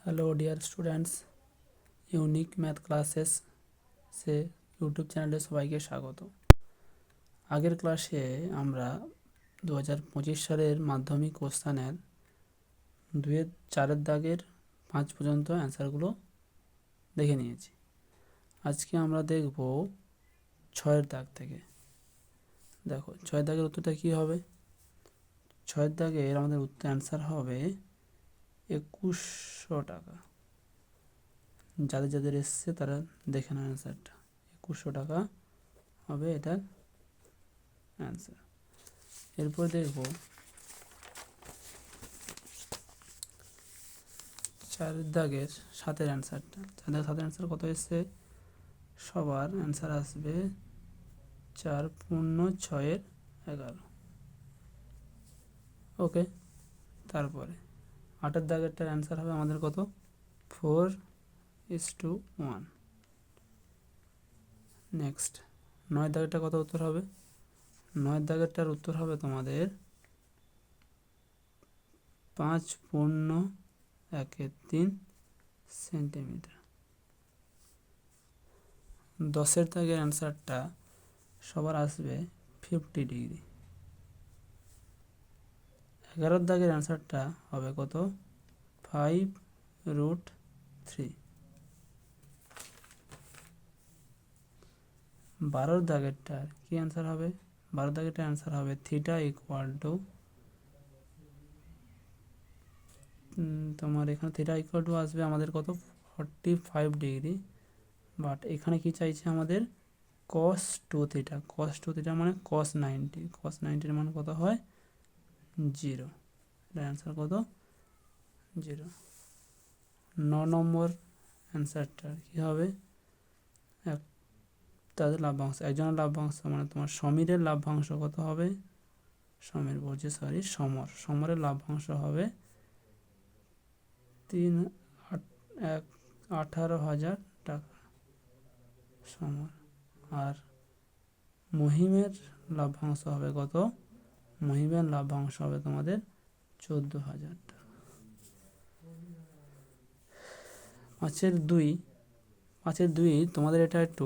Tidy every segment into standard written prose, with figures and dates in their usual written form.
Hello dear students, unique math classes সে YouTube চ্যানেলে সবাইকে স্বাগত। আগের ক্লাসে আমরা 2025 সালের মাধ্যমিক কোশ্চেনের 2-4 দাগের 5 পর্যন্ত অ্যান্সারগুলো দেখে নিয়েছি। আজকে আমরা দেখব 6 দাগ থেকে। দেখো 6 দাগের উত্তরটা কী হবে। 6 দাগের আমাদের উত্তর অ্যান্সার হবে 2100 টাকা। যাদের যাদের এসছে তারা দেখে নাও অ্যান্সারটা। 2100 টাকা হবে এটার অ্যান্সার। এরপর দেখব 4 দাগের 7-এর অ্যান্সারটা। 4 দাগের 7-এর অ্যান্সার কত এসছে? সবার অ্যান্সার আসবে 4 × 6=11। ওকে, তারপরে 8-এর দাগেরটার অ্যান্সার হবে আমাদের কত? 4:1। নেক্সট 9 দাগেরটা কত উত্তর হবে? 9 দাগেরটার উত্তর হবে তোমাদের 5.1 সেন্টিমিটার। 10-এর দাগের অ্যান্সারটা সবার আসবে 50 ডিগ্রি। 11-এর দাগের অ্যান্সারটা হবে কত? 5√3। 12-এর দাগেরটার কি অ্যান্সার হবে? 12 দাগেরটার অ্যান্সার হবে θ তোমার এখানে θ আসবে আমাদের কত? 45 ডিগ্রি। বাট এখানে কি চাইছে আমাদের? cos 2θ। cos 2θ মানে cos 90। cos 90-র মান কত হয়? 0। এটার অ্যান্সার কত? 0। 9 নম্বর অ্যান্সারটা কী হবে? তাদের লভ্যাংশ, একজনের লভ্যাংশ মানে তোমার সমীরের লভ্যাংশ কত হবে? সমীর বলছে সরি সমরের লভ্যাংশ হবে 18,000 টাকা সমর। আর মহিমের লভ্যাংশ হবে কত? মহিমের লভ্যাংশ হবে তোমাদের 14,000 টাকা। 5-এর 2 তোমাদের এটা একটু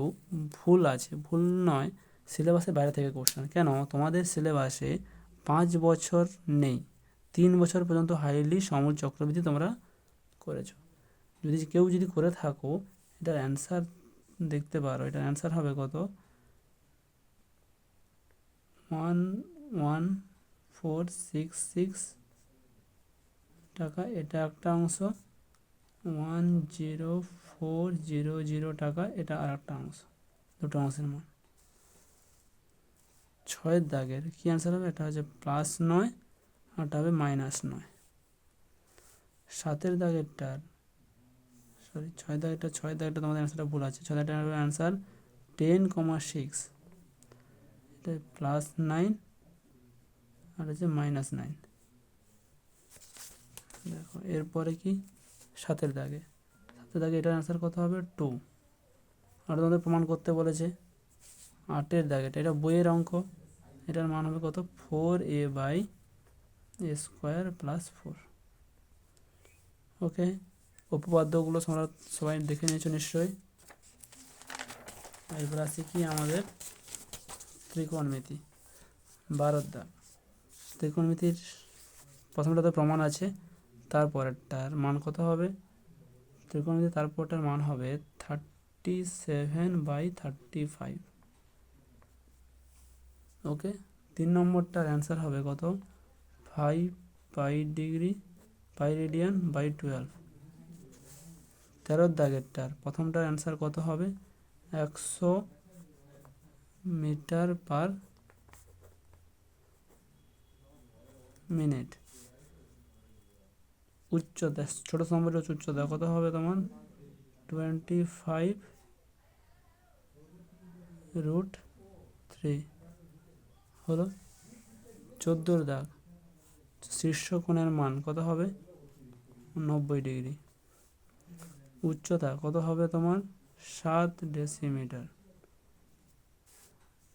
ভুল আছে, ভুল নয়, সিলেবাসের বাইরে থেকে কোশ্চেন। কেন? তোমাদের সিলেবাসে 5 বছর নেই, 3 বছর পর্যন্ত হাইলি সমর চক্রবৃদ্ধি তোমরা করেছো। কেউ যদি করে থাকো এটার অ্যান্সার দেখতে পারো। এটার অ্যান্সার হবে কত? 11466 টাকা এটা একটা অংশ, 10400 টাকা এটা আর একটা অংশ। দুটো অংশের মান। 6-এর দাগের কী অ্যান্সার হবে? এটা হচ্ছে +9 আর এটা হবে -9। 7-এর দাগেরটার সরি 6 দাগেরটা তোমাদের অ্যান্সারটা ভুল আছে। 6 দাগেরটার অ্যান্সার 10,6। এটা +9 আর হচ্ছে -9। দেখো এরপরে কি 7-এর দাগে এটার অ্যান্সার কত হবে? 2। আর তোমাদের প্রমাণ করতে বলেছে। 8-এর দাগে এটা বইয়ের অঙ্ক, এটার মান হবে কত? 4a/² + 4। ওকে, উপপাদ্যগুলো তোমরা সবাই দেখে নিয়েছো নিশ্চয়ই। এরপর আসি কি আমাদের ত্রিকোণমিতি। 12-এর দাগ ত্রিকোণমিতির প্রথমটাতে প্রমাণ আছে, তারপরেরটার মান কত হবে? ত্রিকোণমিতি তারপরটার মান হবে 37/35। ওকে, 3 নম্বরটার অ্যান্সার হবে কত? 5 π/12। 13-এর দাগেরটার প্রথমটার অ্যান্সার কত হবে? 100 মিটার/মিনিট। উচ্চতা, ছোট নম্বরের উচ্চতা কত হবে তোমার? 25√3 হলো। 14-এর দাগ শীর্ষকোণের মান কত হবে? 90 ডিগ্রি। উচ্চতা কত হবে তোমার? 7 ডেসিমিটার।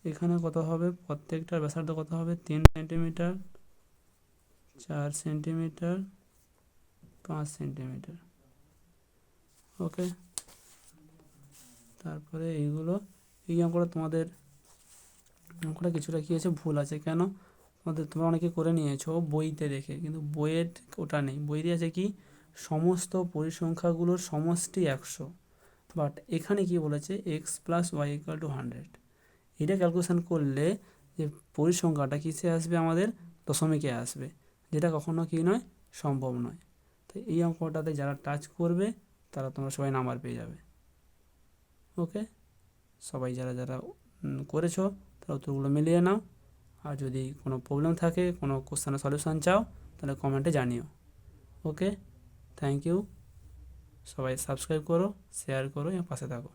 এখানে কত হবে? প্রত্যেকটার ব্যাসার্ধ কত হবে? 3 সেন্টিমিটার, 4 সেন্টিমিটার, 5 সেন্টিমিটার। ওকে, তারপরে এইগুলো এই অঙ্কটা তোমাদের অঙ্কটা কিছুটা কী আছে ভুল আছে কেন, তোমরা অনেকে করে নিয়েছো বইতে দেখে, কিন্তু বইয়ের ওটা নেই। বইতে আছে কি সমস্ত পরিসংখ্যাগুলোর সমষ্টি 100, বাট এখানে কি বলেছে X plus Y equal to 100। এটা ক্যালকুলেশন করলে যে পরিসংখ্যাটা কিসে আসবে আমাদের দশমিকে আসবে, যেটা কখনো কি নয় সম্ভব নয়। তো এই অঙ্কটাতে যারা টাচ করবে তারা তোমরা সবাই নাম্বার পেয়ে যাবে। ওকে, সবাই যারা যারা করেছো তারা উত্তরগুলো মিলিয়ে নাও। আর যদি কোনো প্রবলেম থাকে, কোনো কোশ্চেনের সলিউশন চাও, তাহলে কমেন্টে জানিও। ওকে, থ্যাংক ইউ। সবাই সাবস্ক্রাইব করো, শেয়ার করো এবং পাশে থাকো।